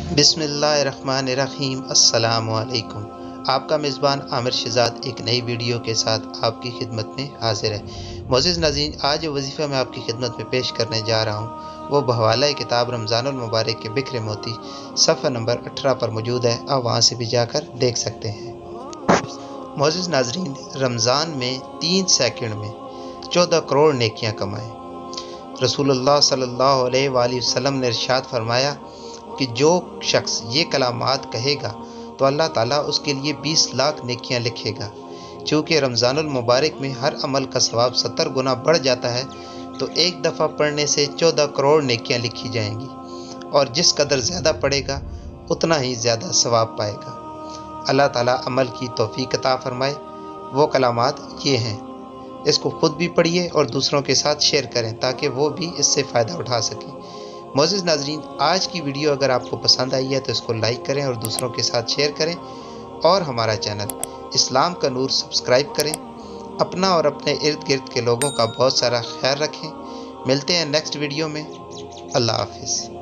बिस्मिल्लाहिर्रहमानिर्रहीम। अस्सलामु अलैकुम। आपका मेज़बान आमिर शहजाद एक नई वीडियो के साथ आपकी खिदमत में हाजिर है। मोअज़्ज़िज़ नाज़रीन, आज जो वजीफ़ा मैं आपकी खिदमत में पेश करने जा रहा हूँ वो बहवाला किताब रमज़ानुल मुबारक के बिखरे मोती सफ़ा नंबर 18 पर मौजूद है। आप वहाँ से भी जाकर देख सकते हैं। मोअज़्ज़िज़ नाज़रीन, रमज़ान में 3 सेकंड में 14 करोड़ नेकियां कमाएं। रसूलुल्लाह सल्लल्लाहु अलैहि वसल्लम ने इरशाद फरमाया कि जो शख्स ये कलामात कहेगा तो अल्लाह ताला उसके लिए 20 लाख नेकियां लिखेगा। चूँकि रमज़ानुल मुबारक में हर अमल का सवाब 70 गुना बढ़ जाता है, तो एक दफ़ा पढ़ने से 14 करोड़ नेकियां लिखी जाएंगी, और जिस कदर ज़्यादा पढ़ेगा उतना ही ज़्यादा सवाब पाएगा। अल्लाह ताला अमल की तौफीक अता फरमाए। वो कलामात ये हैं, इसको ख़ुद भी पढ़िए और दूसरों के साथ शेयर करें ताकि वो भी इससे फ़ायदा उठा सकें। मोअज़्ज़िज़ नाज़रीन, आज की वीडियो अगर आपको पसंद आई है तो इसको लाइक करें और दूसरों के साथ शेयर करें, और हमारा चैनल इस्लाम का नूर सब्सक्राइब करें। अपना और अपने इर्द गिर्द के लोगों का बहुत सारा ख्याल रखें। मिलते हैं नेक्स्ट वीडियो में। अल्लाह हाफ़िज़।